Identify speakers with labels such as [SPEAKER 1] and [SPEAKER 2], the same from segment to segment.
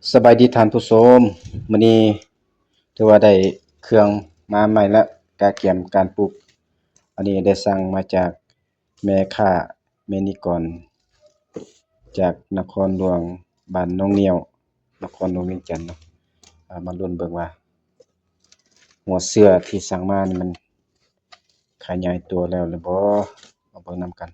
[SPEAKER 1] สบายดีท่านผู้ชมมื้อนี้ถือว่าได้เครื่องมาใหม่แล้วการเกียมการปลูกอันนี้ได้สั่งมาจากแม่ค้าแม่นิกรจากนครหลวงบ้านหนองเนียวนครหลวงเวียงจันทน์เนาะมาลุ้นเบิ่งว่าหัวเสือที่สั่งมานี่มันขยายตัวแล้วหรือบ่มาเบิ่งนำกัน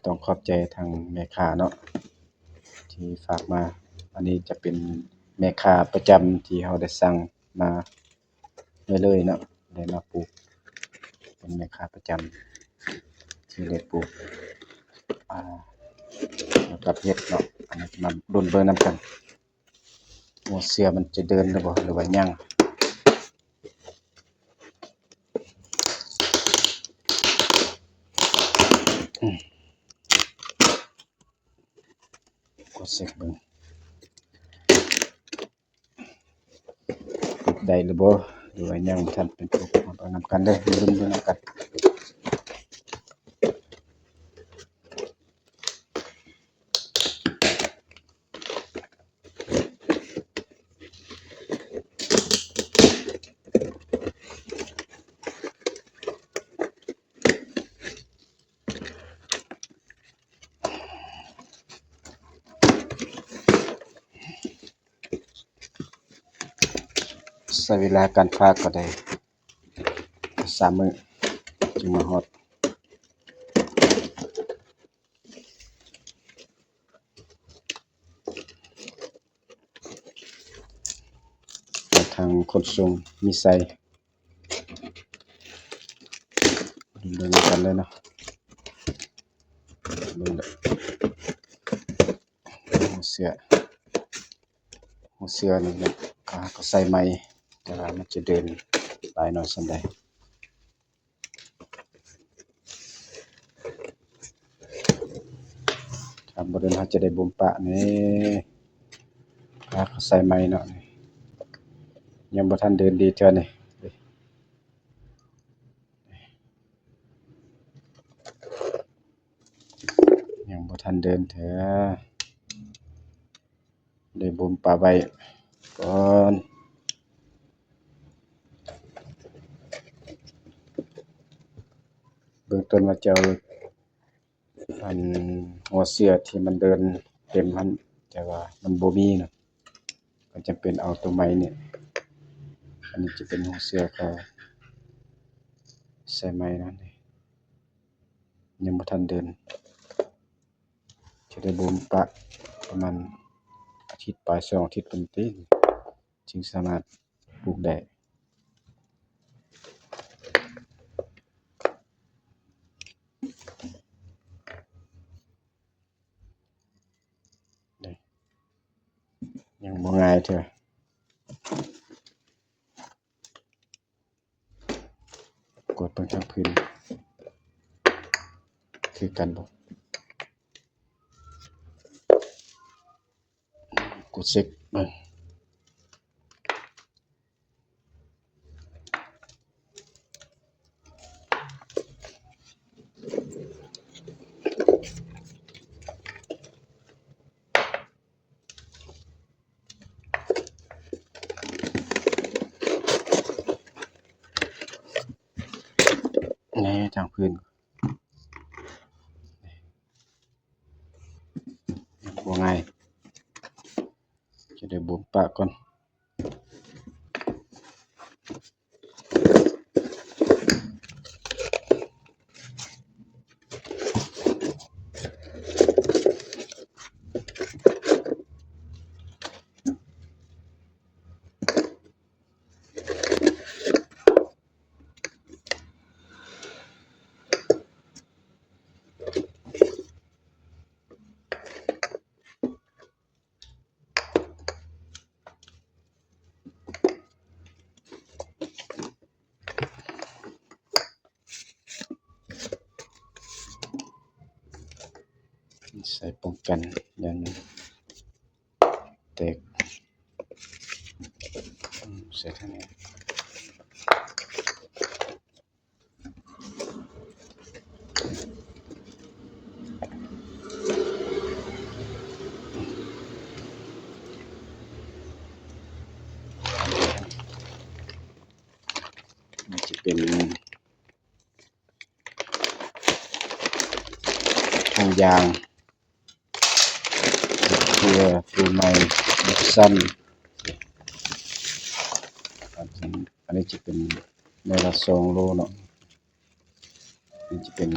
[SPEAKER 1] ต้องขอบใจทางแม่ค้าเนาะที่ฝากมาอันนี้จะเป็นแม่ค้าประจำที่เราได้สั่งมาเลยๆเนาะได้มาปลูกเป็นแม่ค้าประจำที่ได้ปลูกแล้วก็เฮ็ดเนาะอันนี้มาลุ้นเบิ่งนำกันว่าเสือมันจะเดินหรือบ่หรือว่ายังกดเช็คเบิ่งปลูกได้หรือบ่หรือว่ายังบ่ทันเป็นปลูกมาเบิ่งนำกันเด้อมาลุ้นเบิ่งนำกันใช้เวลาการฝากก็ได้3มื้อจึงมาฮอดทางขนส่งมีไสเบิ่งนำกันเลยเนาะเบิ่งหัวเสือนี่แหละก็ใส่ไม้แต่ว่ามันจะเดินหลายน้อยส่ำใดถ้าบ่เดินเราจะได้บ่มปะนี่เขาใส่ไม้เนาะนี่ยังบ่ทันเดินดีเทื่อนี่ยังบ่ทันเดินเทื่อได้บ่มปะไว้ก่อนเบื้องต้นว่าจะเอาอันหัวเสือที่มันเดินเต็มหั้นแต่ว่ามันบ่มีเนาะก็จำเป็นเอาตัวไม้นี่อันนี้จะเป็นหัวเสือเขาใส่ไม้นั่นนี่ยังบ่ทันเดินจะได้บ่มปะประมาณอาทิตย์ปลาย2อาทิตย์เป็นต้นจึงสามารถปลูกได้ยังบ่ง่ายเทื่อกดเบิ่งทางพื้นคือกันบ่กดเช็คเบิ่งนี่ทางพื้นบ่ง่ายจะได้บ่มปะก่อนใส่ป้องกันอย่างแตกใส่ทางนี้ ยางเกลือฟูไมดิบซันอันนี้จะเป็นในละ2 โลเนาะนี่จะเป็น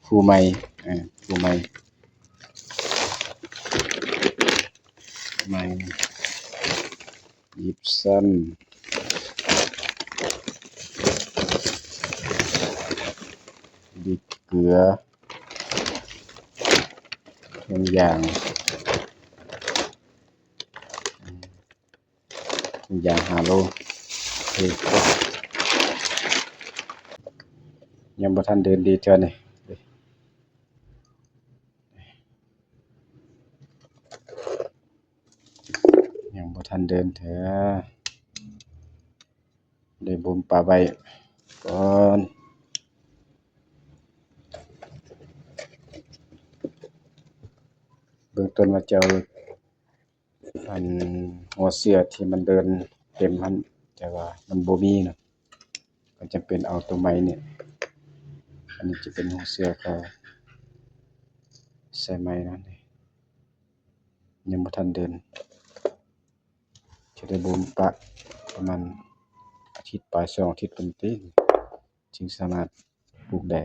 [SPEAKER 1] ฟูไมฟูไมยิบซันดิบเกลือน้ำยาง5 โลยังบ่ทันเดินดีเท่านี้ยังบ่ทันเดินเถอะได้บ่มปลาไว้ก่อนเบื้องต้นว่าจะเอาอันหัวเสือที่มันเดินเต็มมันแต่ว่ามันบ่มีเนาะก็จำเป็นเอาตัวไม้เนี่ยอันนี้จะเป็นหัวเสือเขาใส่ไม้นั่นนี่ยังบ่ทันเดินจะได้บ่มปะประมาณอาทิตย์ปลาย2 อาทิตย์เป็นต้นจึงสามารถปลูกได้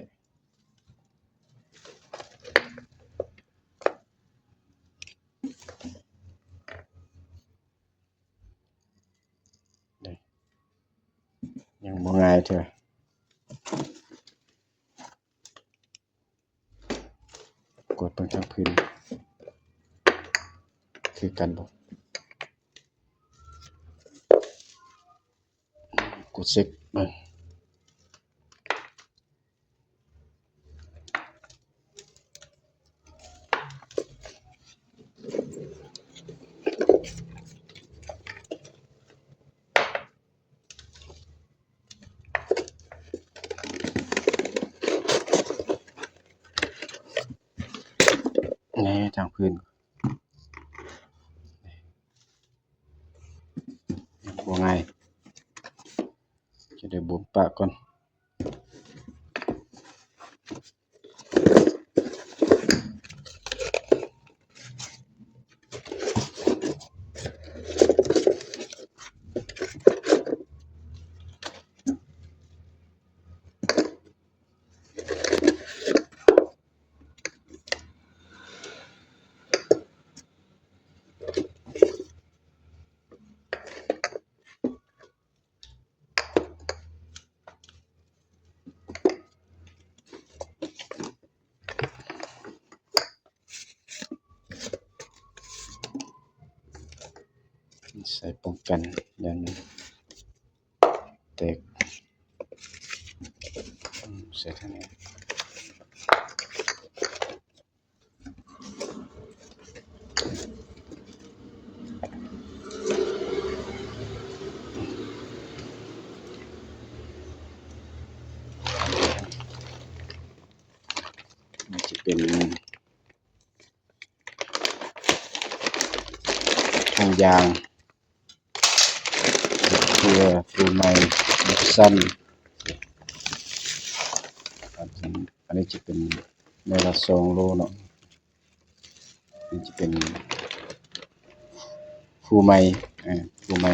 [SPEAKER 1] ยังบ่ง่ายเท่ากดเบิ่งทางพื้นคือกันบ่กดเช็คเบิ่งนี่ทางพื้นบ่ง่ายจะได้บ่มปะก่อนใส่ป้องกันยันแตกใส่ทางนี้มันจะเป็นถุงยางเกลือฟูไมดิบซันอันนี้จะเป็นในละ2 โลเนาะนี่จะเป็นฟูไมฟูไม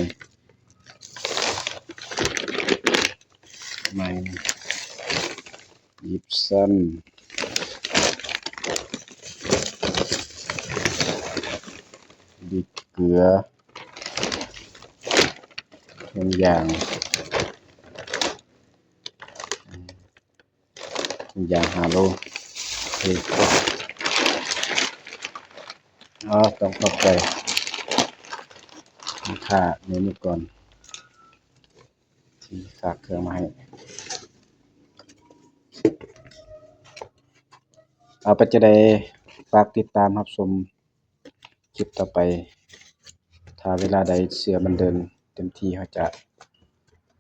[SPEAKER 1] ยิบซันดิบเกลือน้ำยาง5 โลต้องขอบใจลูกค้าเมนูก่อนที่ฝากเครื่องมาให้เอาไปจะได้ฝากติดตามรับชมคลิปต่อไปถ้าเวลาใดเสือมันเดินเต็มที่เขาจะ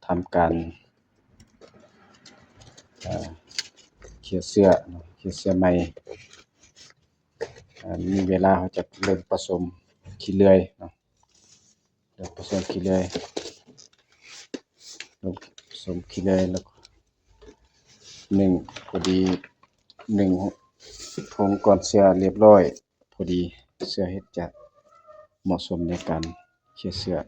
[SPEAKER 1] ทำการเขี่ยเสื้อใหม่มีเวลาเขาจะเริ่มผสมขี้เลื่อยเนาะเริ่มผสมขี้เลื่อยแล้วผสมขี้เลื่อยแล้ว1พอดี หนึ่งผงก่อนเสื้อเรียบร้อยพอดีเสื้อเฮ็ดจะเหมาะสมในการเขียนเสื้อ